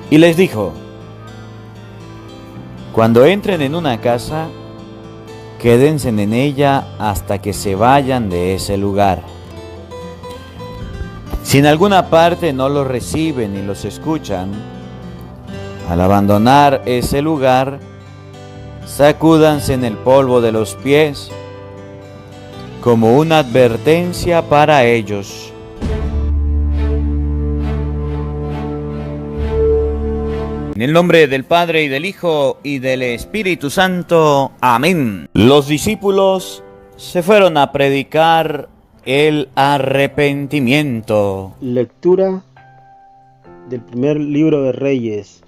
Y les dijo: cuando entren en una casa, quédense en ella hasta que se vayan de ese lugar. Si en alguna parte no los reciben ni los escuchan, al abandonar ese lugar, sacúdanse en el polvo de los pies como una advertencia para ellos. En el nombre del Padre, y del Hijo, y del Espíritu Santo. Amén. Los discípulos se fueron a predicar el arrepentimiento. Lectura del primer libro de Reyes.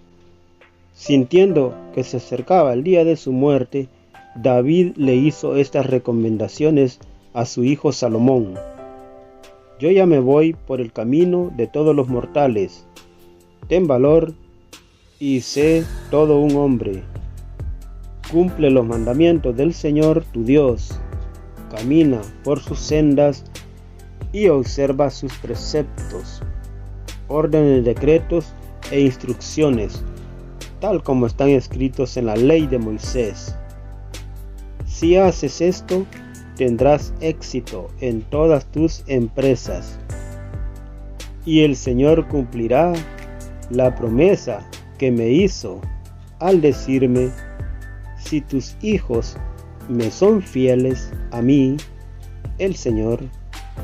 Sintiendo que se acercaba el día de su muerte, David le hizo estas recomendaciones a su hijo Salomón. Yo ya me voy por el camino de todos los mortales. Ten valor y sé todo un hombre. Cumple los mandamientos del Señor tu Dios. Camina por sus sendas y observa sus preceptos, órdenes, decretos e instrucciones, tal como están escritos en la ley de Moisés. Si haces esto, tendrás éxito en todas tus empresas, y el Señor cumplirá la promesa que me hizo al decirme: si tus hijos me son fieles a mí, el Señor,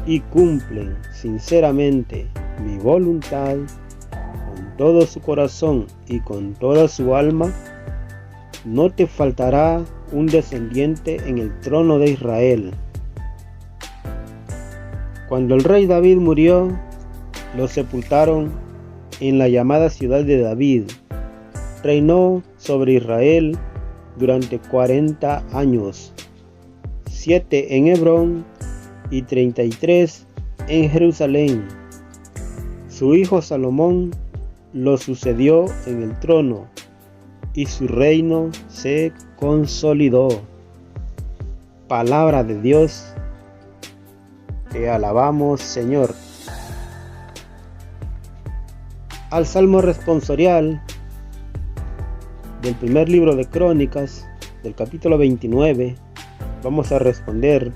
y cumplen sinceramente mi voluntad con todo su corazón y con toda su alma, no te faltará un descendiente en el trono de Israel. Cuando el rey David murió, lo sepultaron en la llamada ciudad de David. Reinó sobre Israel durante 40 años, 7 en Hebrón y 33 en Jerusalén. Su hijo Salomón lo sucedió en el trono y su reino se consolidó. Palabra de Dios, te alabamos, Señor. Al salmo responsorial del primer libro de Crónicas, del capítulo 29, vamos a responder: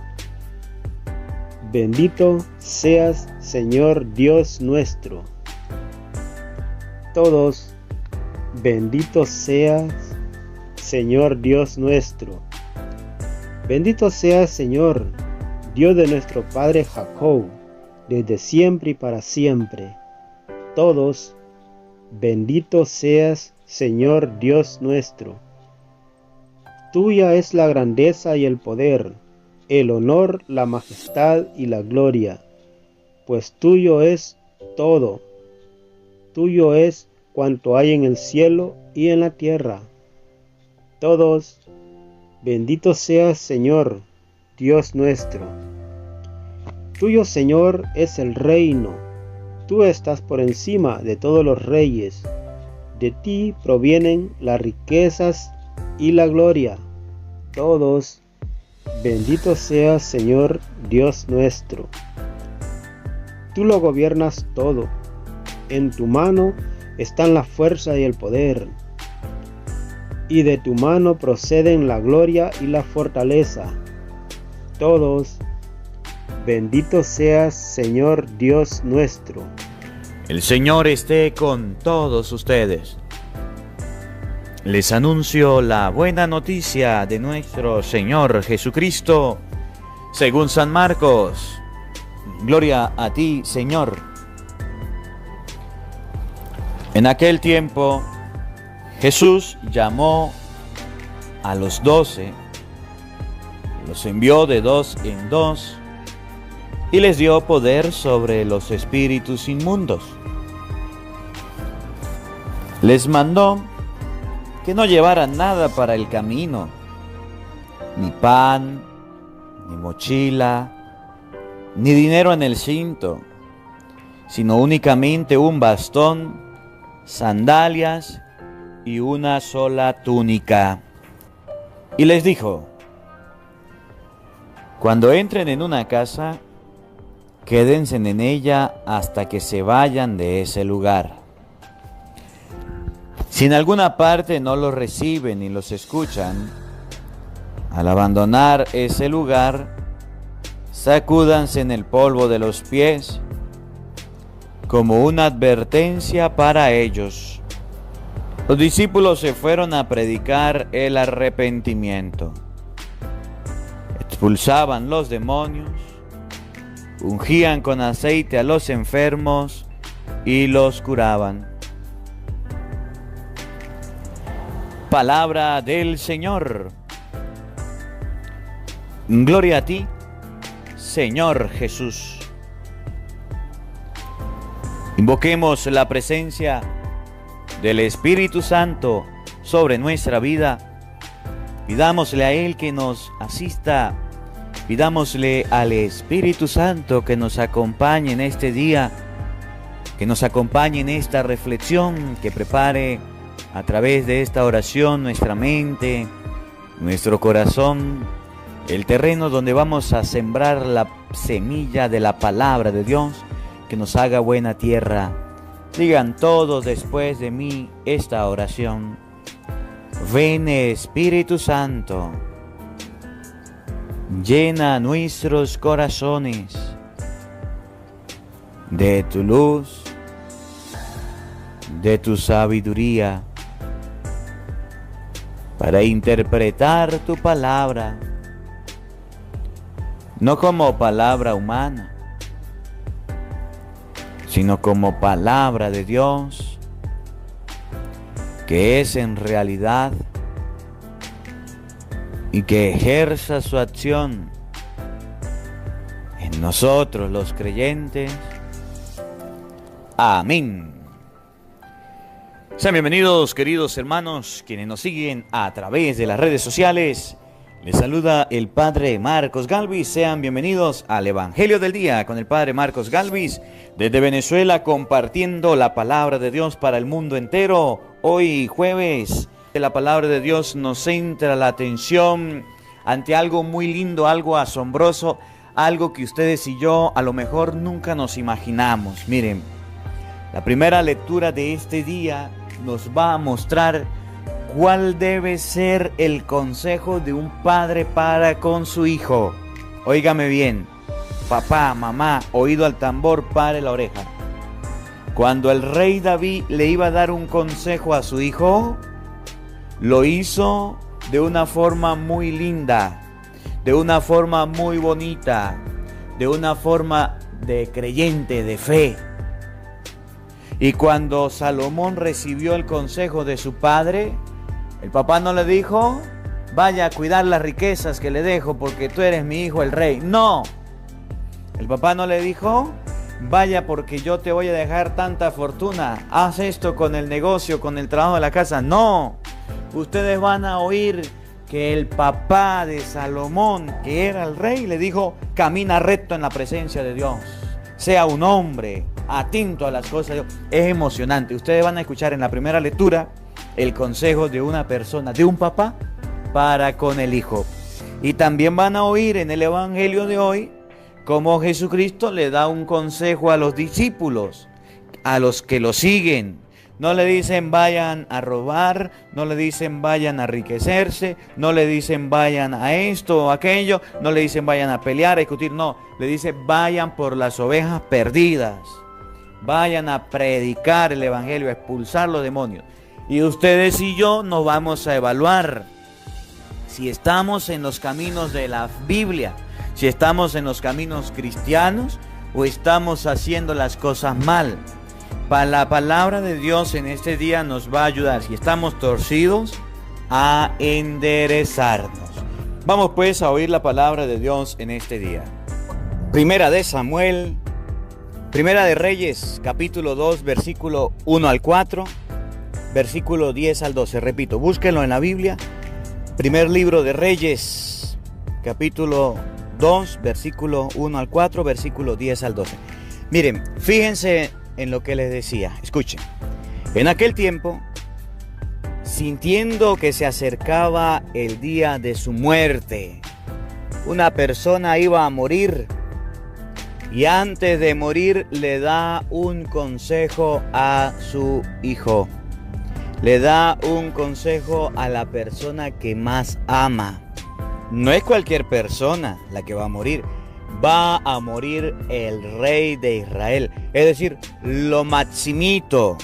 bendito seas, Señor Dios nuestro. Todos, bendito seas, Señor Dios nuestro. Bendito seas, Señor, Dios de nuestro Padre Jacob, desde siempre y para siempre. Todos, bendito seas, Señor Dios nuestro. Tuya es la grandeza y el poder, el honor, la majestad y la gloria, pues tuyo es todo. Tuyo es cuanto hay en el cielo y en la tierra. Todos, bendito seas, Señor, Dios nuestro. Tuyo, Señor, es el reino. Tú estás por encima de todos los reyes. De ti provienen las riquezas y la gloria. Todos, bendito seas, Señor, Dios nuestro. Tú lo gobiernas todo. En tu mano están la fuerza y el poder, y de tu mano proceden la gloria y la fortaleza. Todos, bendito seas, Señor Dios nuestro. El Señor esté con todos ustedes. Les anuncio la buena noticia de nuestro Señor Jesucristo, según San Marcos. Gloria a ti, Señor. En aquel tiempo, Jesús llamó a los 12, los envió de 2 en 2 y les dio poder sobre los espíritus inmundos. Les mandó que no llevaran nada para el camino, ni pan, ni mochila, ni dinero en el cinto, sino únicamente un bastón, sandalias y una sola túnica. Y les dijo: cuando entren en una casa, quédense en ella hasta que se vayan de ese lugar. Si en alguna parte no los reciben ni los escuchan, al abandonar ese lugar, sacúdanse en el polvo de los pies como una advertencia para ellos. Los discípulos se fueron a predicar el arrepentimiento. Expulsaban los demonios, ungían con aceite a los enfermos y los curaban. Palabra del Señor. Gloria a ti, Señor Jesús. Invoquemos la presencia del Espíritu Santo sobre nuestra vida. Pidámosle a Él que nos asista. Pidámosle al Espíritu Santo que nos acompañe en este día, que nos acompañe en esta reflexión, que prepare a través de esta oración nuestra mente, nuestro corazón, el terreno donde vamos a sembrar la semilla de la palabra de Dios, que nos haga buena tierra. Digan todos después de mí esta oración. Ven, Espíritu Santo, llena nuestros corazones de tu luz, de tu sabiduría, para interpretar tu palabra, no como palabra humana, sino como palabra de Dios, que es en realidad y que ejerza su acción en nosotros los creyentes. Amén. Sean bienvenidos, queridos hermanos, quienes nos siguen a través de las redes sociales. Les saluda el Padre Marcos Galvis. Sean bienvenidos al Evangelio del Día con el Padre Marcos Galvis, desde Venezuela, compartiendo la palabra de Dios para el mundo entero. Hoy jueves, la palabra de Dios nos centra la atención ante algo muy lindo, algo asombroso, algo que ustedes y yo a lo mejor nunca nos imaginamos. Miren, la primera lectura de este día nos va a mostrar cuál debe ser el consejo de un padre para con su hijo. Óigame bien, papá, mamá, oído al tambor, pare la oreja. Cuando el rey David le iba a dar un consejo a su hijo, lo hizo de una forma muy linda, de una forma muy bonita, de una forma de creyente, de fe. Y cuando Salomón recibió el consejo de su padre, el papá no le dijo: vaya a cuidar las riquezas que le dejo porque tú eres mi hijo el rey. No. El papá no le dijo: vaya porque yo te voy a dejar tanta fortuna, haz esto con el negocio, con el trabajo de la casa. No. Ustedes van a oír que el papá de Salomón, que era el rey, le dijo: camina recto en la presencia de Dios. Sea un hombre atento a las cosas de Dios. Es emocionante. Ustedes van a escuchar en la primera lectura el consejo de una persona, de un papá para con el hijo. Y también van a oír en el Evangelio de hoy cómo Jesucristo le da un consejo a los discípulos, a los que lo siguen. No le dicen vayan a robar, no le dicen vayan a enriquecerse, no le dicen vayan a esto o aquello, no le dicen vayan a pelear, a discutir, no. Le dice vayan por las ovejas perdidas, vayan a predicar el Evangelio, a expulsar los demonios. Y ustedes y yo nos vamos a evaluar si estamos en los caminos de la Biblia, si estamos en los caminos cristianos o estamos haciendo las cosas mal. La palabra de Dios en este día nos va a ayudar, si estamos torcidos, a enderezarnos. Vamos pues a oír la palabra de Dios en este día. Primera de Samuel, Primera de Reyes, capítulo 2, versículo 1 al 4, versículo 10 al 12. Repito, búsquenlo en la Biblia. Primer libro de Reyes, capítulo 2, versículo 1 al 4, versículo 10 al 12. Miren, fíjense en lo que les decía. Escuchen. En aquel tiempo, sintiendo que se acercaba el día de su muerte, una persona iba a morir y antes de morir le da un consejo a su hijo. le da un consejo a la persona que más ama. No es cualquier persona la que va a morir. Va a morir el rey de Israel. Es decir, lo maximito,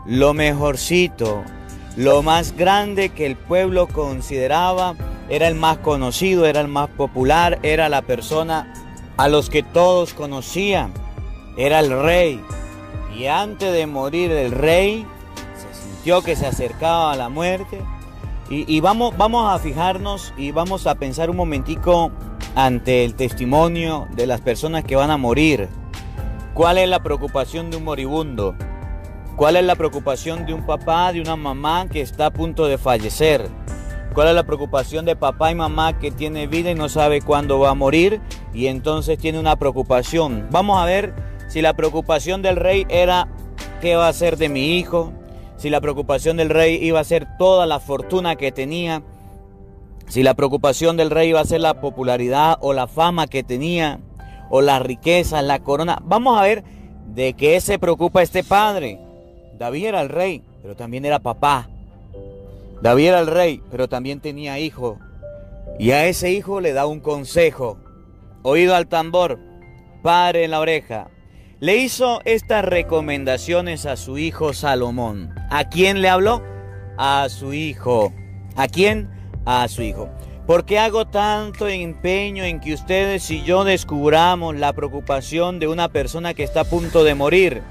lo mejorcito, lo más grande que el pueblo consideraba. Era el más conocido, era el más popular, era la persona a los que todos conocían. Era el rey. Y antes de morir el rey, se sintió que se acercaba a la muerte. Y vamos a fijarnos y vamos a pensar un momentico ante el testimonio de las personas que van a morir. ¿Cuál es la preocupación de un moribundo? ¿Cuál es la preocupación de un papá, de una mamá que está a punto de fallecer? ¿Cuál es la preocupación de papá y mamá que tiene vida y no sabe cuándo va a morir? Y entonces tiene una preocupación. Vamos a ver si la preocupación del rey era ¿qué va a hacer de mi hijo? Si la preocupación del rey iba a ser toda la fortuna que tenía. Si la preocupación del rey iba a ser la popularidad o la fama que tenía. O la riqueza, la corona. Vamos a ver de qué se preocupa este padre. David era el rey, pero también era papá. David era el rey, pero también tenía hijo. Y a ese hijo le da un consejo. Oído al tambor, pare en la oreja. Le hizo estas recomendaciones a su hijo Salomón. ¿A quién le habló? A su hijo. ¿A quién? A su hijo. ¿Por qué hago tanto empeño en que ustedes y yo descubramos la preocupación de una persona que está a punto de morir?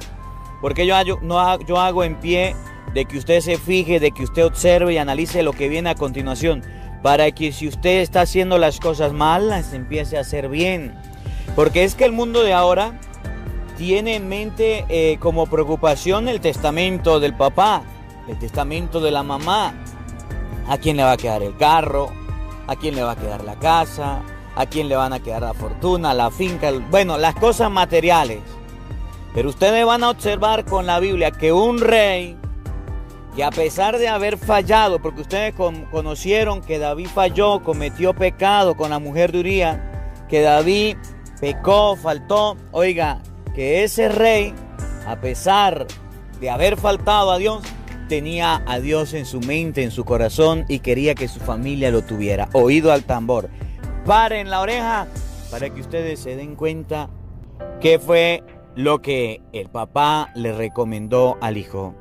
Porque yo hago en pie de que usted se fije, de que usted observe y analice lo que viene a continuación, para que si usted está haciendo las cosas mal, las empiece a hacer bien. Porque es que el mundo de ahora tiene en mente como preocupación el testamento del papá, el testamento de la mamá. ¿A quién le va a quedar el carro? ¿A quién le va a quedar la casa? ¿A quién le van a quedar la fortuna, la finca? Bueno, las cosas materiales. Pero ustedes van a observar con la Biblia que un rey, que a pesar de haber fallado, porque ustedes conocieron que David falló, cometió pecado con la mujer de Urías, que David pecó, faltó, oiga, que ese rey, a pesar de haber faltado a Dios, tenía a Dios en su mente, en su corazón, y quería que su familia lo tuviera. Oído al tambor, paren la oreja, para que ustedes se den cuenta qué fue lo que el papá le recomendó al hijo.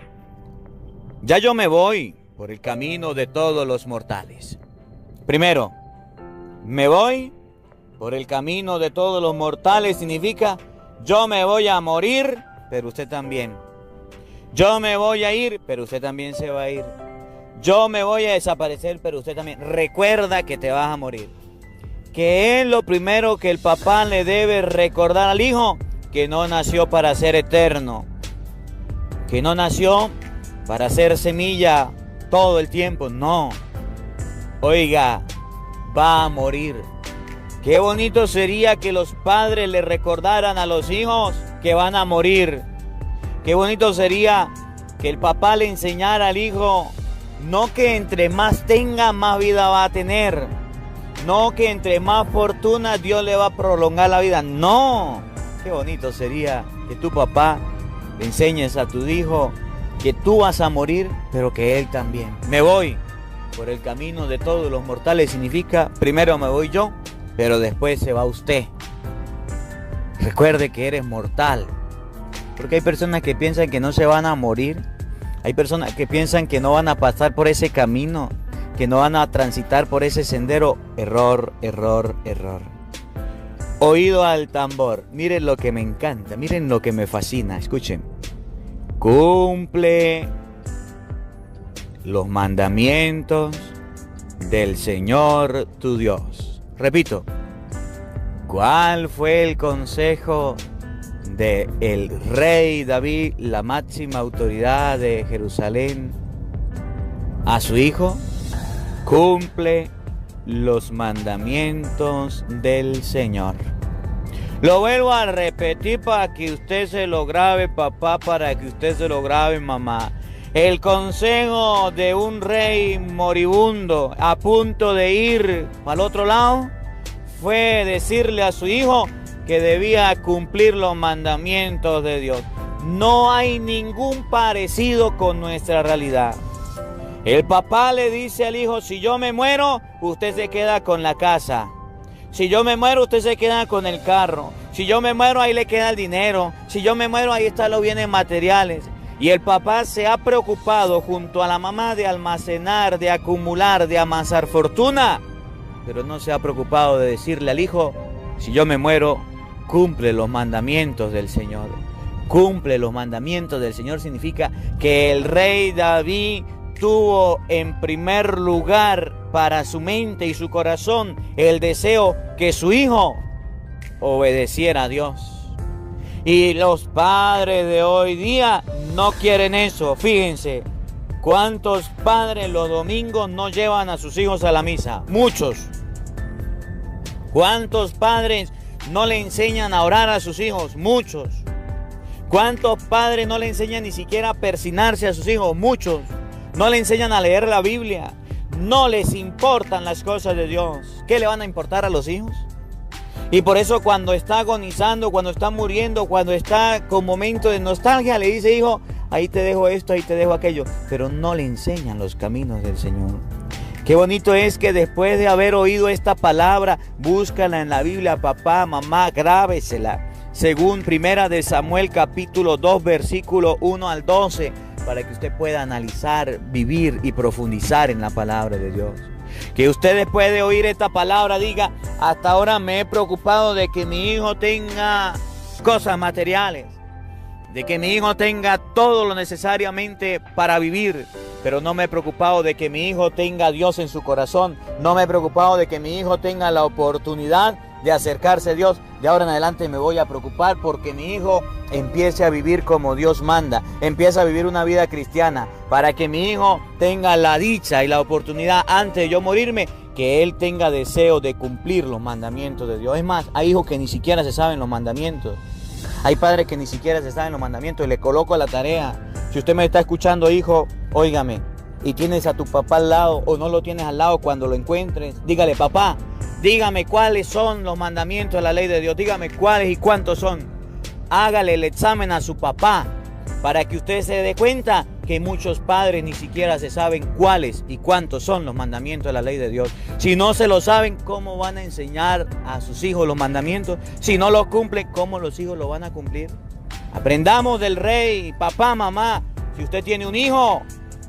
Ya yo me voy por el camino de todos los mortales. Primero, me voy por el camino de todos los mortales significa yo me voy a morir, pero usted también. Yo me voy a ir, pero usted también se va a ir. Yo me voy a desaparecer, pero usted también. Recuerda que te vas a morir. Que es lo primero que el papá le debe recordar al hijo, que no nació para ser eterno. Que no nació para ser semilla todo el tiempo, no. Oiga, va a morir. Qué bonito sería que los padres le recordaran a los hijos que van a morir. Qué bonito sería que el papá le enseñara al hijo, no que entre más tenga, más vida va a tener. No que entre más fortuna Dios le va a prolongar la vida. No. Qué bonito sería que tu papá le enseñes a tu hijo que tú vas a morir, pero que él también. Me voy por el camino de todos los mortales significa, primero me voy yo, pero después se va usted. Recuerde que eres mortal. Porque hay personas que piensan que no se van a morir. Hay personas que piensan que no van a pasar por ese camino, que no van a transitar por ese sendero. Error, error, error. Oído al tambor. Miren lo que me encanta, miren lo que me fascina. Escuchen. Cumple los mandamientos del Señor tu Dios. Repito, ¿cuál fue el consejo del rey David, la máxima autoridad de Jerusalén, a su hijo? Cumple los mandamientos del Señor. Lo vuelvo a repetir para que usted se lo grabe, papá, para que usted se lo grabe, mamá. El consejo de un rey moribundo a punto de ir para el otro lado fue decirle a su hijo que debía cumplir los mandamientos de Dios. No hay ningún parecido con nuestra realidad. El papá le dice al hijo, si yo me muero, usted se queda con la casa. Si yo me muero, usted se queda con el carro. Si yo me muero, ahí le queda el dinero. Si yo me muero, ahí están los bienes materiales. Y el papá se ha preocupado junto a la mamá de almacenar, de acumular, de amasar fortuna. Pero no se ha preocupado de decirle al hijo, si yo me muero, cumple los mandamientos del Señor. Cumple los mandamientos del Señor significa que el rey David tuvo en primer lugar para su mente y su corazón el deseo que su hijo obedeciera a Dios. Y los padres de hoy día no quieren eso. Fíjense, ¿cuántos padres los domingos no llevan a sus hijos a la misa? Muchos. ¿Cuántos padres no le enseñan a orar a sus hijos? Muchos. ¿Cuántos padres no le enseñan ni siquiera a persinarse a sus hijos? Muchos. No le enseñan a leer la Biblia. No les importan las cosas de Dios. ¿Qué le van a importar a los hijos? Y por eso cuando está agonizando, cuando está muriendo, cuando está con momento de nostalgia, le dice, hijo, ahí te dejo esto, ahí te dejo aquello. Pero no le enseñan los caminos del Señor. Qué bonito es que después de haber oído esta palabra, búscala en la Biblia, papá, mamá, grábesela. Según Primera de Samuel capítulo 2, versículo 1 al 12, para que usted pueda analizar, vivir y profundizar en la palabra de Dios. Que usted después de oír esta palabra diga, hasta ahora me he preocupado de que mi hijo tenga cosas materiales, de que mi hijo tenga todo lo necesariamente para vivir, pero no me he preocupado de que mi hijo tenga a Dios en su corazón, no me he preocupado de que mi hijo tenga la oportunidad de acercarse a Dios. De ahora en adelante me voy a preocupar porque mi hijo empiece a vivir como Dios manda, empiece a vivir una vida cristiana, para que mi hijo tenga la dicha y la oportunidad antes de yo morirme, que él tenga deseo de cumplir los mandamientos de Dios. Es más, hay hijos que ni siquiera se saben los mandamientos. Hay padres que ni siquiera se saben los mandamientos y le coloco la tarea. Si usted me está escuchando, hijo, óigame, y tienes a tu papá al lado o no lo tienes al lado, cuando lo encuentres, dígale, papá, dígame cuáles son los mandamientos de la ley de Dios, dígame cuáles y cuántos son. Hágale el examen a su papá para que usted se dé cuenta que muchos padres ni siquiera se saben cuáles y cuántos son los mandamientos de la ley de Dios. Si no se lo saben, ¿cómo van a enseñar a sus hijos los mandamientos? Si no los cumplen, ¿cómo los hijos lo van a cumplir? Aprendamos del rey, papá, mamá. Si usted tiene un hijo,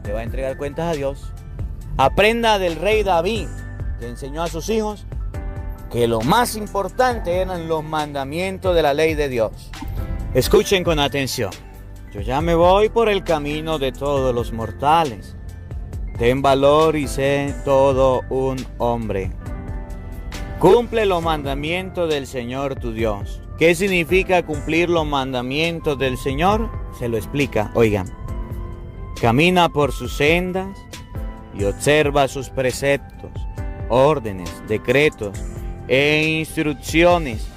le va a entregar cuentas a Dios. Aprenda del rey David, que enseñó a sus hijos que lo más importante eran los mandamientos de la ley de Dios. Escuchen con atención. Yo ya me voy por el camino de todos los mortales. Ten valor y sé todo un hombre. Cumple los mandamientos del Señor tu Dios. ¿Qué significa cumplir los mandamientos del Señor? Se lo explica, oigan. Camina por sus sendas y observa sus preceptos, órdenes, decretos e instrucciones,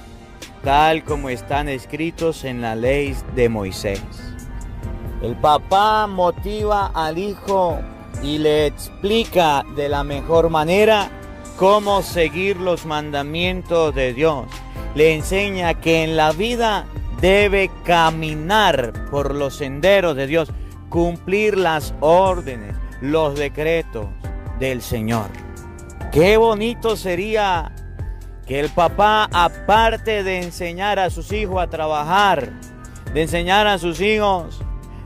tal como están escritos en la ley de Moisés. El papá motiva al hijo y le explica de la mejor manera cómo seguir los mandamientos de Dios. Le enseña que en la vida debe caminar por los senderos de Dios, cumplir las órdenes, los decretos del Señor. Qué bonito sería que el papá, aparte de enseñar a sus hijos a trabajar, de enseñar a sus hijos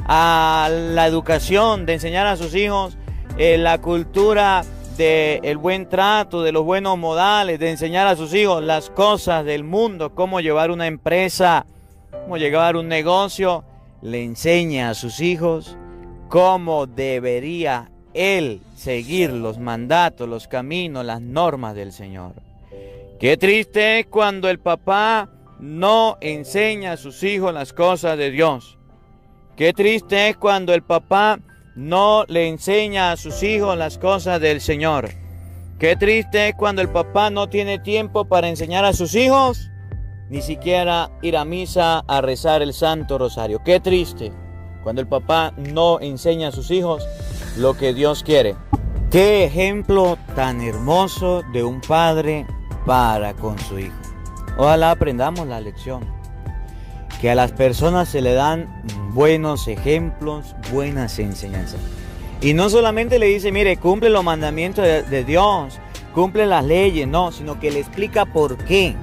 a la educación, de enseñar a sus hijos la cultura del buen trato, de los buenos modales, de enseñar a sus hijos las cosas del mundo, cómo llevar una empresa, cómo llevar un negocio, le enseña a sus hijos cómo debería él seguir los mandatos, los caminos, las normas del Señor. Qué triste es cuando el papá no enseña a sus hijos las cosas de Dios. Qué triste es cuando el papá no le enseña a sus hijos las cosas del Señor. Qué triste es cuando el papá no tiene tiempo para enseñar a sus hijos, ni siquiera ir a misa a rezar el Santo Rosario. Qué triste cuando el papá no enseña a sus hijos lo que Dios quiere. Qué ejemplo tan hermoso de un padre para con su hijo. Ojalá aprendamos la lección. Que a las personas se le dan buenos ejemplos, buenas enseñanzas. Y no solamente le dice, mire, cumple los mandamientos de Dios, cumple las leyes, no, sino que le explica por qué.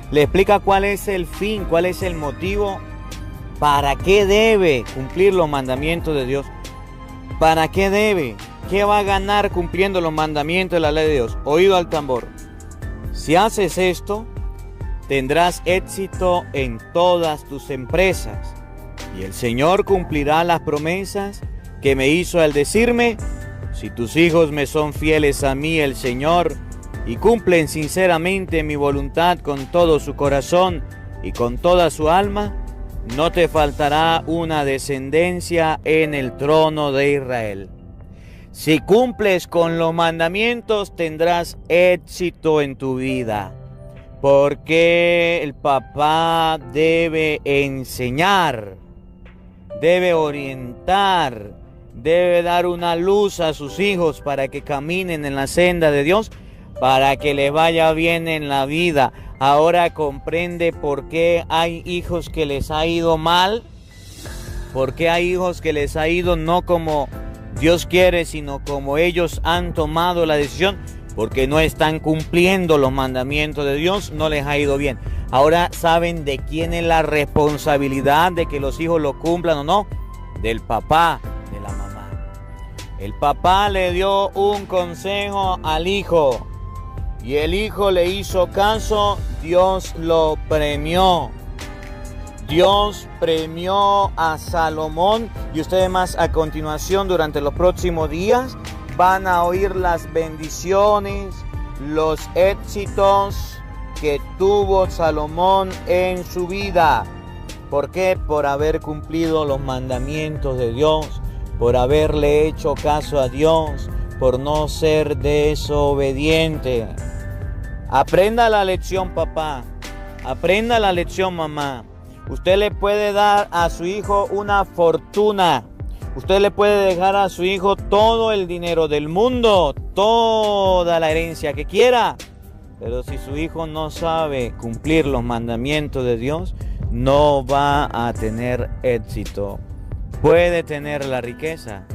Le explica cuál es el fin, cuál es el motivo, para qué debe cumplir los mandamientos de Dios. ¿Para qué debe? ¿Qué va a ganar cumpliendo los mandamientos de la ley de Dios? Oído al tambor. Si haces esto, tendrás éxito en todas tus empresas. Y el Señor cumplirá las promesas que me hizo al decirme, si tus hijos me son fieles a mí, el Señor, y cumplen sinceramente mi voluntad con todo su corazón y con toda su alma, no te faltará una descendencia en el trono de Israel. Si cumples con los mandamientos, tendrás éxito en tu vida. Porque el papá debe enseñar, debe orientar, debe dar una luz a sus hijos para que caminen en la senda de Dios, para que les vaya bien en la vida. Ahora comprende por qué hay hijos que les ha ido mal, por qué hay hijos que les ha ido no como Dios quiere, sino como ellos han tomado la decisión, porque no están cumpliendo los mandamientos de Dios, no les ha ido bien. Ahora saben de quién es la responsabilidad de que los hijos lo cumplan o no, del papá, de la mamá. El papá le dio un consejo al hijo y el hijo le hizo caso, Dios lo premió. Dios premió a Salomón y ustedes más a continuación durante los próximos días van a oír las bendiciones, los éxitos que tuvo Salomón en su vida. ¿Por qué? Por haber cumplido los mandamientos de Dios, por haberle hecho caso a Dios, por no ser desobediente. Aprenda la lección, papá. Aprenda la lección, mamá. Usted le puede dar a su hijo una fortuna. Usted le puede dejar a su hijo todo el dinero del mundo, toda la herencia que quiera. Pero si su hijo no sabe cumplir los mandamientos de Dios, no va a tener éxito. Puede tener la riqueza,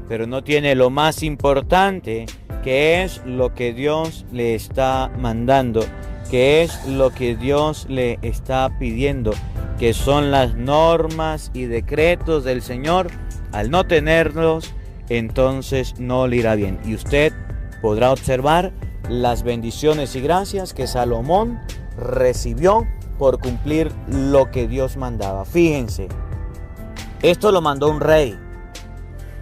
pero no tiene lo más importante, que es lo que Dios le está mandando, que es lo que Dios le está pidiendo, que son las normas y decretos del Señor. Al no tenerlos, entonces no le irá bien. Y usted podrá observar las bendiciones y gracias que Salomón recibió por cumplir lo que Dios mandaba. Fíjense, esto lo mandó un rey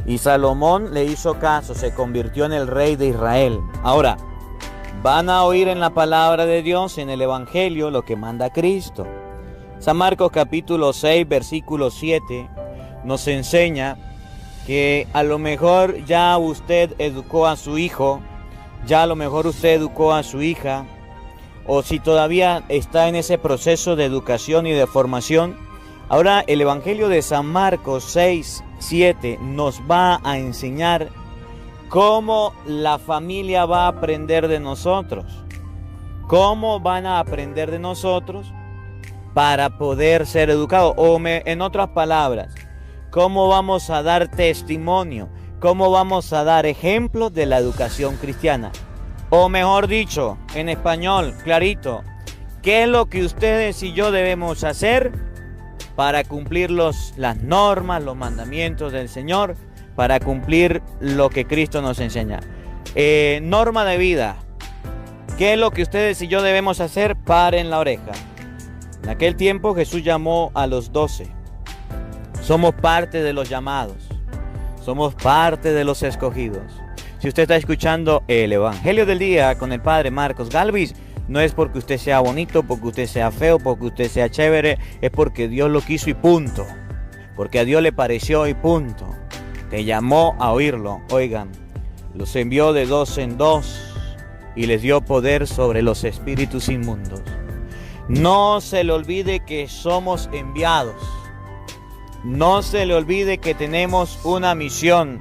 y Salomón le hizo caso, se convirtió en el rey de Israel. Ahora, van a oír en la palabra de Dios, en el Evangelio, lo que manda Cristo. San Marcos capítulo 6, versículo 7, nos enseña que a lo mejor ya usted educó a su hijo, ya a lo mejor usted educó a su hija, o si todavía está en ese proceso de educación y de formación. Ahora el Evangelio de San Marcos 6, 7 nos va a enseñar cómo la familia va a aprender de nosotros, cómo van a aprender de nosotros para poder ser educados, o en otras palabras, cómo vamos a dar testimonio, cómo vamos a dar ejemplos de la educación cristiana. O mejor dicho, en español, clarito, ¿qué es lo que ustedes y yo debemos hacer para cumplir las normas, los mandamientos del Señor, para cumplir lo que Cristo nos enseña? Norma de vida. ¿Qué es lo que ustedes y yo debemos hacer? Paren la oreja. En aquel tiempo Jesús llamó a los 12. Somos parte de los llamados. Somos parte de los escogidos. Si usted está escuchando el Evangelio del Día con el Padre Marcos Galvis, no es porque usted sea bonito, porque usted sea feo, porque usted sea chévere, es porque Dios lo quiso y punto. Porque a Dios le pareció y punto. Te llamó a oírlo. Oigan, los envió de 2 en 2 y les dio poder sobre los espíritus inmundos. No se le olvide que somos enviados. No se le olvide que tenemos una misión.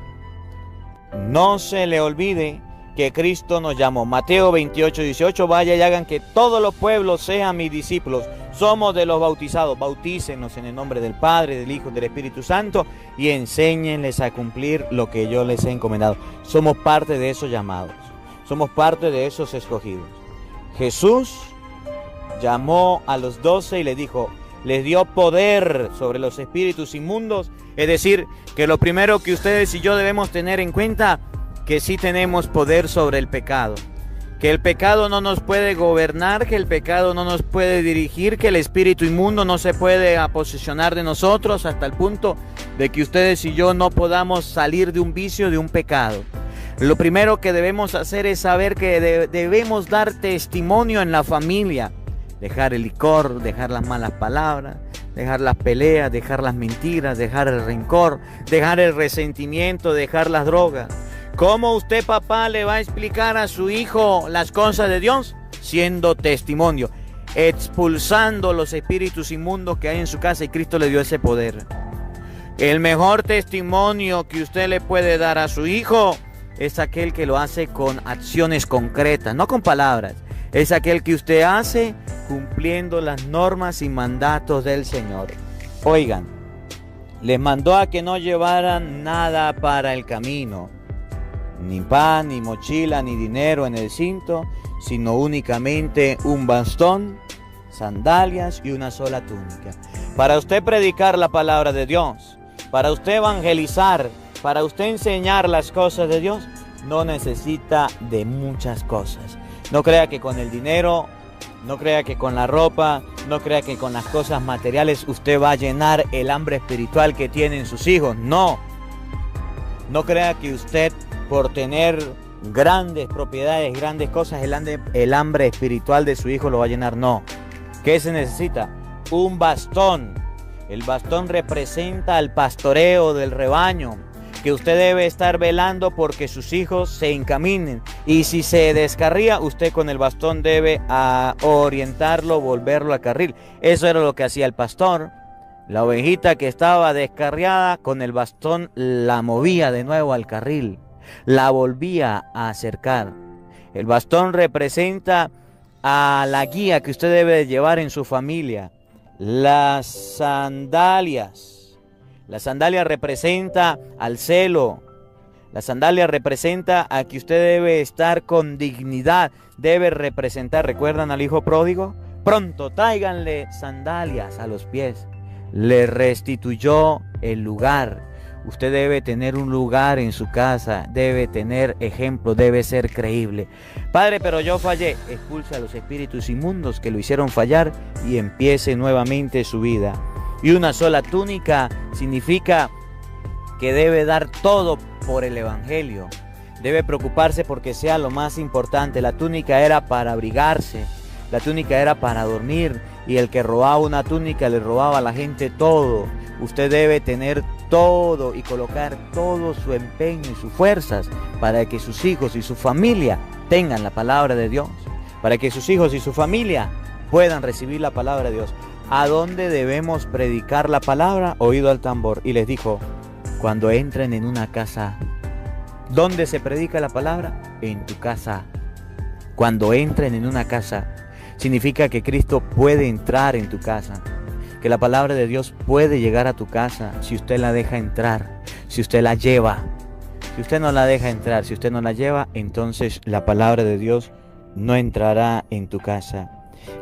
No se le olvide que Cristo nos llamó. Mateo 28:18, vaya y hagan que todos los pueblos sean mis discípulos. Somos de los bautizados, bautícenos en el nombre del Padre, del Hijo y del Espíritu Santo y enséñenles a cumplir lo que yo les he encomendado. Somos parte de esos llamados, somos parte de esos escogidos. Jesús llamó a los 12 y les dijo, les dio poder sobre los espíritus inmundos, es decir, que lo primero que ustedes y yo debemos tener en cuenta, que sí tenemos poder sobre el pecado, que el pecado no nos puede gobernar, que el pecado no nos puede dirigir, que el espíritu inmundo no se puede aposesionar de nosotros hasta el punto de que ustedes y yo no podamos salir de un vicio, de un pecado. Lo primero que debemos hacer es saber que debemos dar testimonio en la familia, dejar el licor, dejar las malas palabras, dejar las peleas, dejar las mentiras, dejar el rencor, dejar el resentimiento, dejar las drogas. ¿Cómo usted, papá, le va a explicar a su hijo las cosas de Dios? Siendo testimonio, expulsando los espíritus inmundos que hay en su casa, y Cristo le dio ese poder. El mejor testimonio que usted le puede dar a su hijo es aquel que lo hace con acciones concretas, no con palabras. Es aquel que usted hace cumpliendo las normas y mandatos del Señor. Oigan, les mandó a que no llevaran nada para el camino, ni pan, ni mochila, ni dinero en el cinto, sino únicamente un bastón, sandalias y una sola túnica. Para usted predicar la palabra de Dios, para usted evangelizar, para usted enseñar las cosas de Dios, no necesita de muchas cosas. No crea que con el dinero, no crea que con la ropa, no crea que con las cosas materiales usted va a llenar el hambre espiritual que tienen sus hijos. No. No crea que usted, por tener grandes propiedades, grandes cosas, el hambre espiritual de su hijo lo va a llenar. No. ¿Qué se necesita? Un bastón. El bastón representa el pastoreo del rebaño, que usted debe estar velando porque sus hijos se encaminen. Y si se descarría, usted con el bastón debe orientarlo, volverlo a carril. Eso era lo que hacía el pastor. La ovejita que estaba descarriada, con el bastón la movía de nuevo al carril, la volvía a acercar. El bastón representa a la guía que usted debe llevar en su familia. Las sandalias. La sandalia representa al celo. La sandalia representa a que usted debe estar con dignidad. Debe representar, ¿recuerdan al hijo pródigo? Pronto tráiganle sandalias a los pies. Le restituyó el lugar. Usted debe tener un lugar en su casa, debe tener ejemplo, debe ser creíble. Padre, pero yo fallé. Expulsa a los espíritus inmundos que lo hicieron fallar y empiece nuevamente su vida. Y una sola túnica significa que debe dar todo por el evangelio. Debe preocuparse porque sea lo más importante. La túnica era para abrigarse, la túnica era para dormir, y el que robaba una túnica le robaba a la gente todo. Usted debe tener todo y colocar todo su empeño y sus fuerzas para que sus hijos y su familia tengan la palabra de Dios, para que sus hijos y su familia puedan recibir la palabra de Dios. ¿A dónde debemos predicar la palabra? Oído al tambor. Y les dijo, cuando entren en una casa. ¿Dónde se predica la palabra? En tu casa. Cuando entren en una casa, significa que Cristo puede entrar en tu casa, que la palabra de Dios puede llegar a tu casa si usted la deja entrar, si usted la lleva. Si usted no la deja entrar, si usted no la lleva, entonces la palabra de Dios no entrará en tu casa.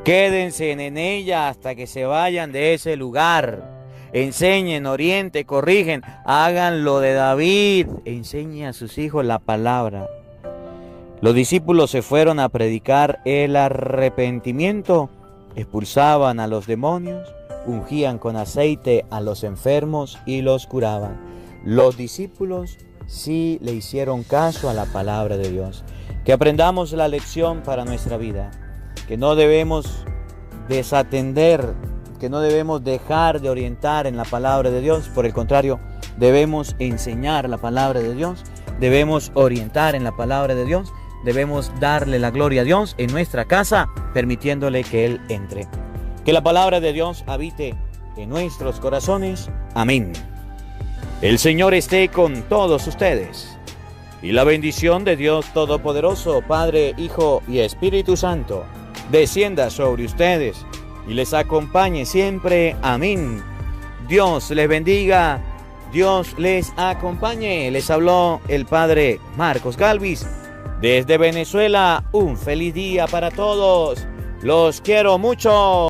Quédense en ella hasta que se vayan de ese lugar. Enseñen, orienten, corrigen, hagan lo de David. Enseñe a sus hijos la palabra. Los discípulos se fueron a predicar el arrepentimiento, expulsaban a los demonios, ungían con aceite a los enfermos y los curaban. Los discípulos sí le hicieron caso a la palabra de Dios. Que aprendamos la lección para nuestra vida, que no debemos desatender, que no debemos dejar de orientar en la palabra de Dios. Por el contrario, debemos enseñar la palabra de Dios, debemos orientar en la palabra de Dios, debemos darle la gloria a Dios en nuestra casa, permitiéndole que Él entre. Que la palabra de Dios habite en nuestros corazones. Amén. El Señor esté con todos ustedes. y la bendición de Dios Todopoderoso, Padre, Hijo y Espíritu Santo, descienda sobre ustedes y les acompañe siempre. Amén. Dios les bendiga, Dios les acompañe. Les habló el Padre Marcos Galvis desde Venezuela. Un feliz día para todos. Los quiero mucho.